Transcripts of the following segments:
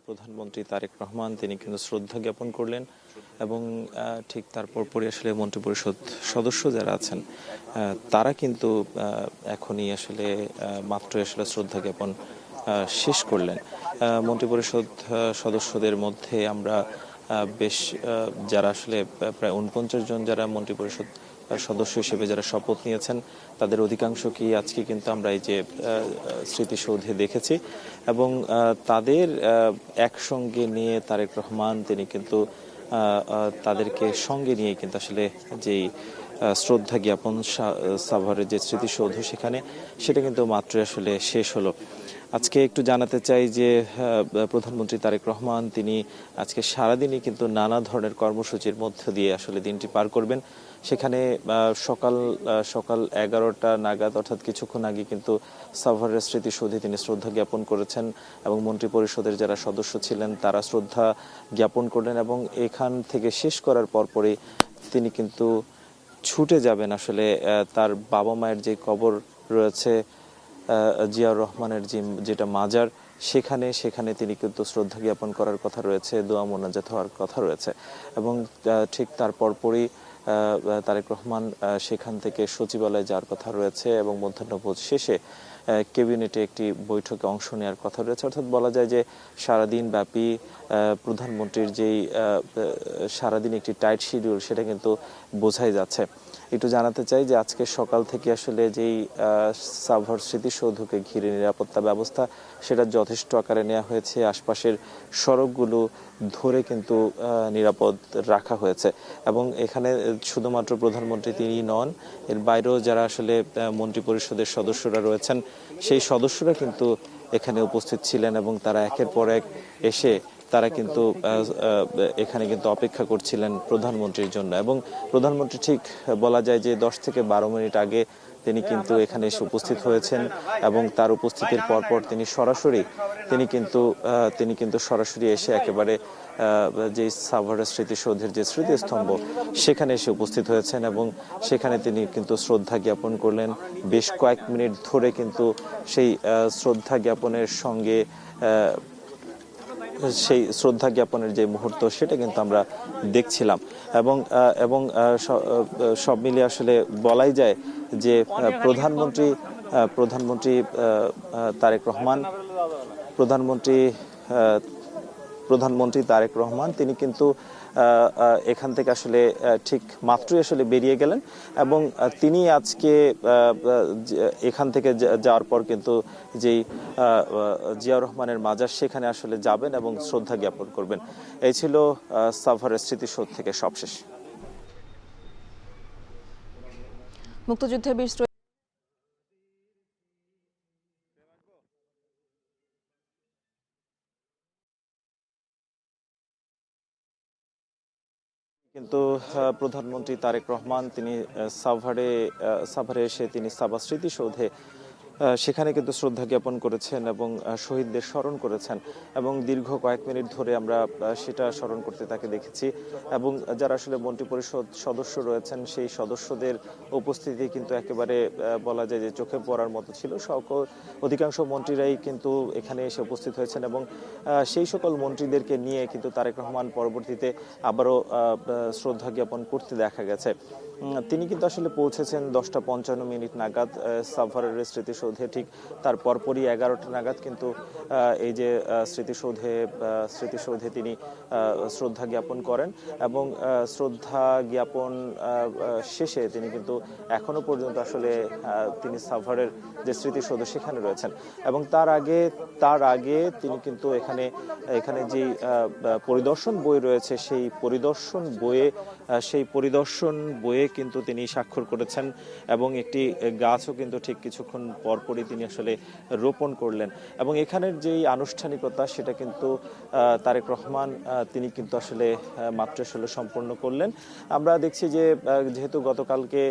প্রধানমন্ত্রী তারেক রহমান তিনি কিন্তু শ্রদ্ধা জ্ঞাপন করলেন এবং ঠিক তারপর পরই আসলে মন্ত্রিপরিষদ সদস্য যারা আছেন তারা কিন্তু এখনই আসলে মাত্রই আসলে শ্রদ্ধা জ্ঞাপন শেষ করলেন। মন্ত্রিপরিষদ সদস্যদের মধ্যে আমরা বেশ যারা আসলে প্রায় ৪৯ জন যারা মন্ত্রিপরিষদ সদস্য হিসেবে যারা শপথ নিয়েছেন তাদের অধিকাংশকেই আজকে কিন্তু আমরা এই যে স্মৃতিসৌধে দেখেছি এবং তাদের একসঙ্গে নিয়ে তারেক রহমান তিনি কিন্তু তাদেরকে সঙ্গে নিয়ে কিন্তু আসলে যেই শ্রদ্ধা জ্ঞাপন সাভারের যে স্মৃতিসৌধ সেটা কিন্তু মাত্র আসলে শেষ হলো। আজকে একটু জানাতে চাই যে প্রধানমন্ত্রী তারেক রহমান তিনি আজকে সারাদিনই কিন্তু নানা ধরনের কর্মসূচির মধ্য দিয়ে আসলে দিনটি পার করবেন। সেখানে সকাল 11টা নাগাদ অর্থাৎ কিছুক্ষণ আগে কিন্তু সাভারের স্মৃতিসৌধে তিনি শ্রদ্ধা জ্ঞাপন করেছেন এবং মন্ত্রিপরিষদের যারা সদস্য ছিলেন তারা শ্রদ্ধা জ্ঞাপন করলেন এবং এখান থেকে শেষ করার পরপরই তিনি কিন্তু ছুটে যাবেন আসলে তার বাবা মায়ের যে কবর রয়েছে জিয়াউর রহমানের যেটা মাজার সেখানে তিনি কিন্তু শ্রদ্ধা জ্ঞাপন করার কথা রয়েছে, দোয়া মোনাজাত হওয়ার কথা রয়েছে এবং ঠিক তার পরপরই তারেক রহমান সেখান থেকে সচিবালয়ে যাওয়ার কথা রয়েছে এবং মধ্যাহ্নভোজ শেষে ক্যাবিনেটে একটি বৈঠকে অংশ নেওয়ার কথা রয়েছে। অর্থাৎ বলা যায় যে সারাদিন ব্যাপী প্রধানমন্ত্রীর যেই সারাদিন একটি টাইট শিডিউল সেটা কিন্তু বোঝাই যাচ্ছে। একটু জানাতে চাই যে আজকে সকাল থেকে আসলে যেই সাভার স্মৃতিসৌধকে ঘিরে নিরাপত্তা ব্যবস্থা সেটা যথেষ্ট আকারে নেওয়া হয়েছে। আশপাশের সড়কগুলো ধরে কিন্তু নিরাপদ রাখা হয়েছে এবং এখানে শুধুমাত্র প্রধানমন্ত্রী তিনি নন, এর বাইরেও যারা আসলে মন্ত্রিপরিষদের সদস্যরা রয়েছেন সেই সদস্যরা কিন্তু এখানে উপস্থিত ছিলেন এবং তারা একের পর এক এসে তারা কিন্তু এখানে কিন্তু অপেক্ষা করছিলেন প্রধানমন্ত্রীর জন্য এবং প্রধানমন্ত্রী ঠিক বলা যায় যে 10 থেকে 12 মিনিট আগে তিনি কিন্তু এখানে এসে উপস্থিত হয়েছেন এবং তার উপস্থিতির পরপর তিনি কিন্তু সরাসরি এসে একেবারে যে সাভারের স্মৃতিসৌধের যে স্মৃতিস্তম্ভ সেখানে এসে উপস্থিত হয়েছেন এবং সেখানে তিনি কিন্তু শ্রদ্ধা জ্ঞাপন করলেন। বেশ কয়েক মিনিট ধরে কিন্তু সেই শ্রদ্ধা জ্ঞাপনের সঙ্গে সেই শ্রদ্ধা জ্ঞাপনের যে মুহূর্ত সেটা কিন্তু আমরা দেখছিলাম এবং সব মিলিয়ে আসলে বলাই যায় যে প্রধানমন্ত্রী তারেক রহমান তিনি কিন্তু এখান থেকে আসলে ঠিক মাত্রই আসলে বেরিয়ে গেলেন এবং তিনি আজকে এখান থেকে যাওয়ার পর কিন্তু যেই জিয়াউর রহমানের মাজার সেখানে আসলে যাবেন এবং শ্রদ্ধা জ্ঞাপন করবেন। এই ছিল সাভারের স্মৃতিসৌধ থেকে সবশেষ। মুক্তিযুদ্ধের বীর কিন্তু প্রধানমন্ত্রী তারেক রহমান তিনি সাভারে এসে তিনি সাভার স্মৃতিসৌধে সেখানে কিন্তু শ্রদ্ধা জ্ঞাপন করেছেন এবং শহীদদের স্মরণ করেছেন এবং দীর্ঘ কয়েক মিনিট ধরে আমরা সেটা স্মরণ করতে তাকে দেখেছি এবং যারা আসলে মন্ত্রিপরিষদ সদস্য রয়েছেন সেই সদস্যদের উপস্থিতি কিন্তু একেবারে বলা যায় যে চোখে পড়ার মতো ছিল। অধিকাংশ মন্ত্রীরাই কিন্তু এখানে এসে উপস্থিত হয়েছেন এবং সেই সকল মন্ত্রীদেরকে নিয়ে কিন্তু তারেক রহমান পরবর্তীতে আবারও শ্রদ্ধা জ্ঞাপন করতে দেখা গেছে। তিনি কিন্তু আসলে পৌঁছেছেন 10টা 55 মিনিট নাগাদ সাভারের স্মৃতিসৌধে, ঠিক তার পরপরই 11টা নাগাদ কিন্তু এই যে স্মৃতিসৌধে তিনি শ্রদ্ধা জ্ঞাপন করেন এবং শ্রদ্ধা জ্ঞাপন শেষে তিনি কিন্তু এখনো পর্যন্ত আসলে তিনি সাভারের যে স্মৃতিসৌধ সেখানে রয়েছেন এবং তার আগে তিনি কিন্তু এখানে যে পরিদর্শন বই রয়েছে সেই পরিদর্শন বইয়ে কিন্তু তিনি স্বাক্ষর করেছেন এবং একটি গাছও কিন্তু ঠিক কিছুক্ষণ পরপরই তিনি আসলে রোপণ করলেন এবং এখানের যেই আনুষ্ঠানিকতা সেটা কিন্তু তারেক রহমান তিনি কিন্তু আসলে মাত্র আসলে সম্পন্ন করলেন। আমরা দেখছি যে যেহেতু গতকালকে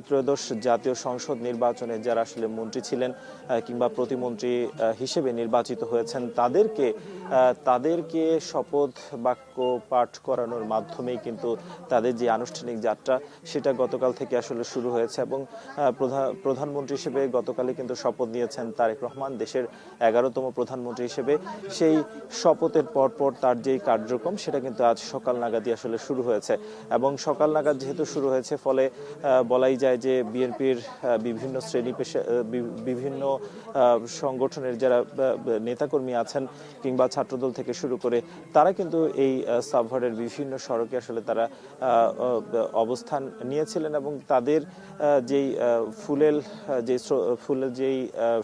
ত্রয়োদশ জাতীয় সংসদ নির্বাচনে যারা আসলে মন্ত্রী ছিলেন কিংবা প্রতিমন্ত্রী হিসেবে নির্বাচিত হয়েছেন তাদেরকে শপথ বাক্য পাঠ করানোর মাধ্যমেই কিন্তু তার তাদের যে আনুষ্ঠানিক যাত্রা সেটা গতকাল থেকে আসলে শুরু হয়েছে এবং প্রধানমন্ত্রী হিসেবে গতকালই কিন্তু শপথ নিয়েছেন তারেক রহমান দেশের 11তম প্রধানমন্ত্রী হিসেবে। সেই শপথের পরপর তার যেই কার্যক্রম সেটা কিন্তু আজ সকাল নাগাদই আসলে শুরু হয়েছে এবং সকাল নাগাদ যেহেতু শুরু হয়েছে ফলে বলাই যায় যে বিএনপির বিভিন্ন শ্রেণী পেশা বিভিন্ন সংগঠনের যারা নেতাকর্মী আছেন কিংবা ছাত্রদল থেকে শুরু করে তারা কিন্তু এই সাভারের বিভিন্ন সড়কে আসলে তারা অবস্থান নিয়েছিলেন এবং তাদের যেই ফুলের যেই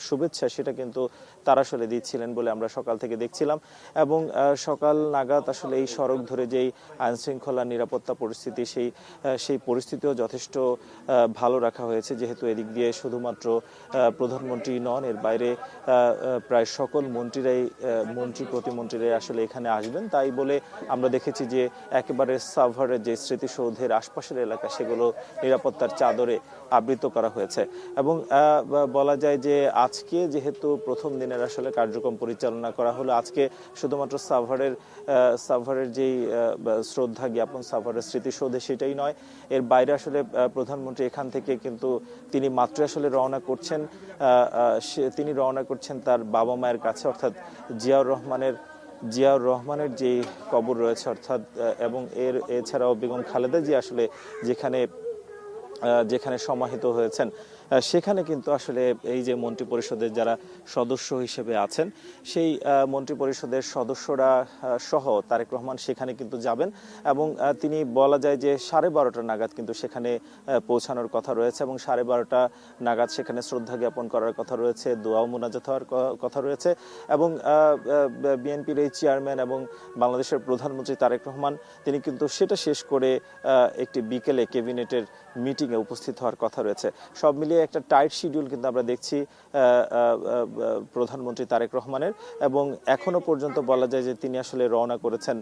শুভেচ্ছা সেটা কিন্তু তারা আসলে দিচ্ছিলেন বলে আমরা সকাল থেকে দেখছিলাম এবং সকাল নাগাদ আসলে এই সড়ক ধরে যেই আইন শৃঙ্খলা নিরাপত্তা পরিস্থিতি সেই পরিস্থিতিও যথেষ্ট ভালো রাখা হয়েছে, যেহেতু এদিক দিয়ে শুধুমাত্র প্রধানমন্ত্রী নন, এর বাইরে প্রায় সকল মন্ত্রী প্রতিমন্ত্রীরাই আসলে এখানে আসবেন। তাই বলে আমরা দেখেছি যে একেবারে সাভারের যে স্মৃতিসৌধের আশপাশের এলাকা সেগুলো নিরাপত্তার চাদরে আবৃত করা হয়েছে এবং বলা যায় যে আজকে যেহেতু প্রথম দিনের আসলে কার্যক্রম পরিচালনা করা হলো, আজকে শুধুমাত্র সাভারের যেই শ্রদ্ধা জ্ঞাপন সাভারের স্মৃতিসৌধে সেটাই নয়, এর বাইরে আসলে প্রধানমন্ত্রী এখান থেকে কিন্তু তিনি মাত্র আসলে রওনা করছেন তার বাবা মায়ের কাছে, অর্থাৎ জিয়াউর রহমানের যে কবর রয়েছে অর্থাৎ এবং এছাড়াও বেগম খালেদা জিয়া আসলে যেখানে সমাহিত হয়েছেন সেখানে কিন্তু আসলে এই যে মন্ত্রী পরিষদের যারা সদস্য হিসেবে আছেন সেই মন্ত্রী পরিষদের সদস্যরা সহ তারেক রহমান সেখানে কিন্তু যাবেন এবং তিনি বলা যায় যে 12:30 নাগাদ কিন্তু সেখানে পৌঁছানোর কথা রয়েছে এবং 12:30 নাগাদ সেখানে শ্রদ্ধা জ্ঞাপন করার কথা রয়েছে, দোয়া মুনাজাত হওয়ার কথা রয়েছে এবং বিএনপির এই চেয়ারম্যান এবং বাংলাদেশের প্রধানমন্ত্রী তারেক রহমান তিনি কিন্তু সেটা শেষ করে একটি বিকেলে ক্যাবিনেটের মিটিংয়ে উপস্থিত হওয়ার কথা রয়েছে। সব মিলিয়ে একটা টাইট শিডিউল কিন্তু আমরা দেখছি প্রধানমন্ত্রী তারেক রহমানের এবং এখনো পর্যন্ত বলা যায় যে তিনি আসলে রওনা করেছেন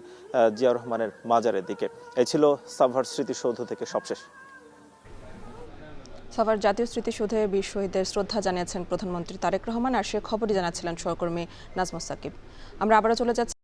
জিয়াউর রহমানের মাজারের দিকে। এই ছিল সাভার স্মৃতিসৌধ থেকে সবশেষ। সাভার জাতীয় স্মৃতিসৌধে বীর শহীদদের শ্রদ্ধা জানিয়েছেন প্রধানমন্ত্রী তারেক রহমান, আর সে খবরই জানাচ্ছিলেন সহকর্মী নাজমুস সাকিব। আমরা আবারও চলে যাচ্ছি